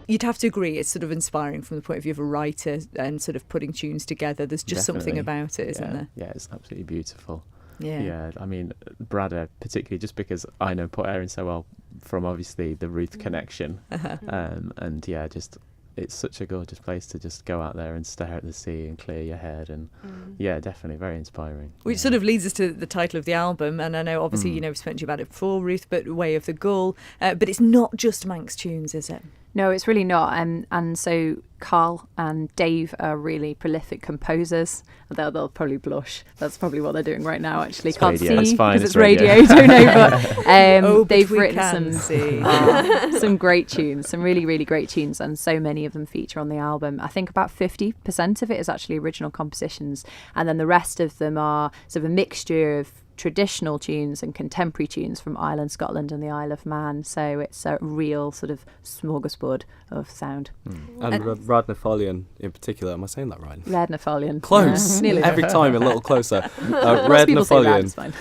you'd have to agree it's sort of inspiring from the point of view of a writer and sort of putting tunes together. There's just something about it, isn't there? Yeah, it's absolutely beautiful. Yeah. I mean, Bradder, particularly just because I know Port Erin so well from obviously the Ruth connection. And yeah, just it's such a gorgeous place to just go out there and stare at the sea and clear your head. And yeah, definitely very inspiring. Which sort of leads us to the title of the album. And I know obviously, we've spoken to you about it before, Ruth, but Way of the Gull. But it's not just Manx tunes, is it? No, it's really not. And so Karl and Dave are really prolific composers. They'll probably blush. That's probably what they're doing right now, actually. It's Can't radio. see Fine, because it's radio. Don't know, but they've written some great tunes, some really, really great tunes, and so many of them feature on the album. I think about 50% of it is actually original compositions, and then the rest of them are sort of a mixture of traditional tunes and contemporary tunes from Ireland, Scotland and the Isle of Man. So it's a real sort of smorgasbord of sound. And Radnafolian in particular, am I saying that right? Radnafolian. Close. Nearly Every time a little closer. people say that, it's fine.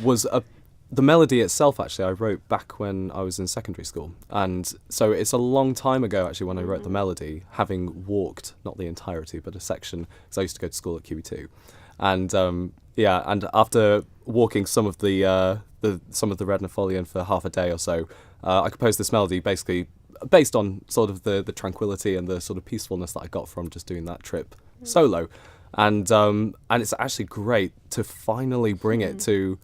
Was the melody itself, actually, I wrote back when I was in secondary school. And so it's a long time ago, actually, when I wrote the melody, having walked, not the entirety, but a section, because I used to go to school at QE2. And and after walking some of the Rednafolian for half a day or so, I composed this melody basically based on sort of the tranquility and the sort of peacefulness that I got from just doing that trip solo. And it's actually great to finally bring it to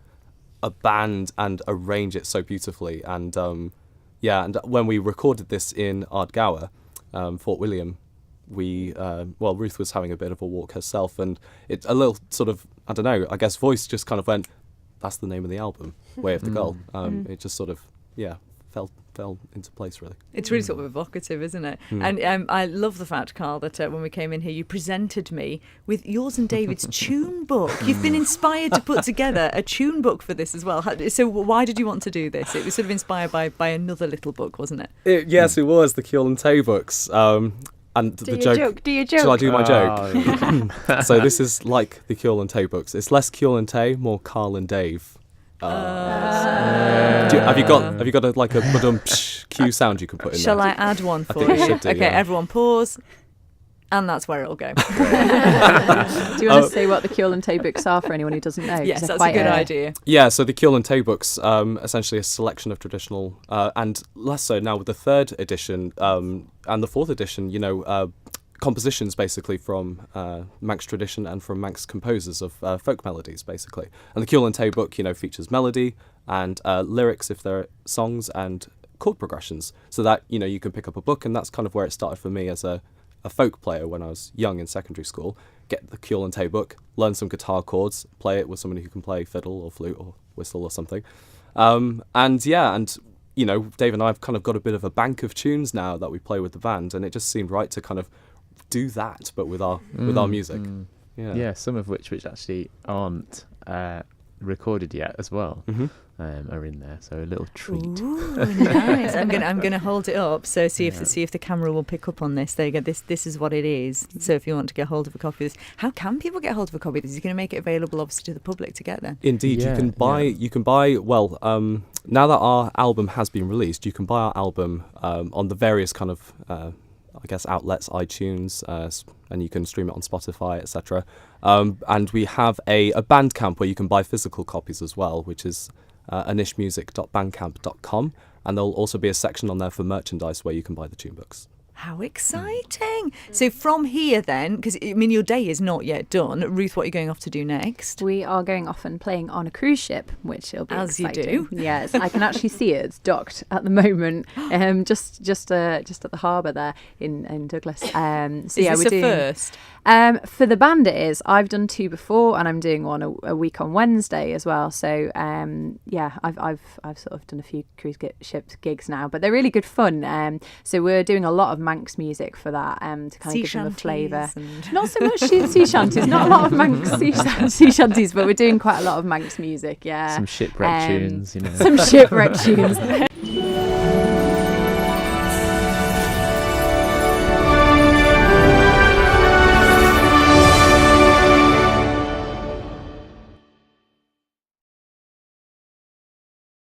a band and arrange it so beautifully. And and when we recorded this in Ardgour, Fort William, Ruth was having a bit of a walk herself, and it's a little sort of, I don't know, I guess voice just kind of went, that's the name of the album, Way of the Gull. It just sort of, fell into place, really. It's really sort of evocative, isn't it? And I love the fact, Karl, that when we came in here, you presented me with yours and David's tune book. You've been inspired to put together a tune book for this as well. So why did you want to do this? It was sort of inspired by another little book, wasn't it? Yes, it was, the Keel and Tay books. And Do your joke. Shall I do my joke? Oh, yeah. So this is like the Keel and Tay books. It's less Keel and Tay, more Karl and Dave. Have you got a badum cue sound you can put in Shall there? I add one for think you? you should do, Okay, yeah. everyone pause. And that's where it'll go. Do you want to say what the Keel and Tay books are for anyone who doesn't know? Yes, that's a good idea. Yeah, so the Keel and Tay books, essentially a selection of traditional, and less so now with the third edition and the fourth edition, compositions basically from Manx tradition and from Manx composers of folk melodies, basically. And the Keel and Tay book, features melody and lyrics if they're songs and chord progressions, so that, you can pick up a book, and that's kind of where it started for me as a folk player when I was young in secondary school. Get the Keel and Tay book, learn some guitar chords, play it with somebody who can play fiddle or flute or whistle or something. Dave and I have kind of got a bit of a bank of tunes now that we play with the band, and it just seemed right to kind of do that, but with our music. Yeah, some of which actually aren't recorded yet as well. Are in there, so a little treat. Ooh, nice. I'm gonna hold it up, so see if the camera will pick up on this. There you go. This is what it is. So if you want to get hold of a copy of this, how can people get hold of a copy of this? You're going to make it available, obviously, to the public to get there. Indeed, you can buy. Well, now that our album has been released, you can buy our album on the various kind of outlets, iTunes, and you can stream it on Spotify, etc. And we have a Bandcamp where you can buy physical copies as well, which is anishmusic.bandcamp.com, and there'll also be a section on there for merchandise where you can buy the tune books. How exciting! So from here then, because your day is not yet done. Ruth, what are you going off to do next? We are going off and playing on a cruise ship, which will be As exciting. you do. Yes, I can actually see it. It's docked at the moment, just at the harbour there in Douglas. Is this we're a doing first? For the band, it is. I've done two before, and I'm doing one a week on Wednesday as well. So I've sort of done a few cruise ship gigs now, but they're really good fun. So we're doing a lot of Manx music for that, to kind of give them a flavour. Not so much sea shanties, not a lot of Manx sea shanties, but we're doing quite a lot of Manx music. Yeah, Some shipwreck tunes, Some shipwreck tunes.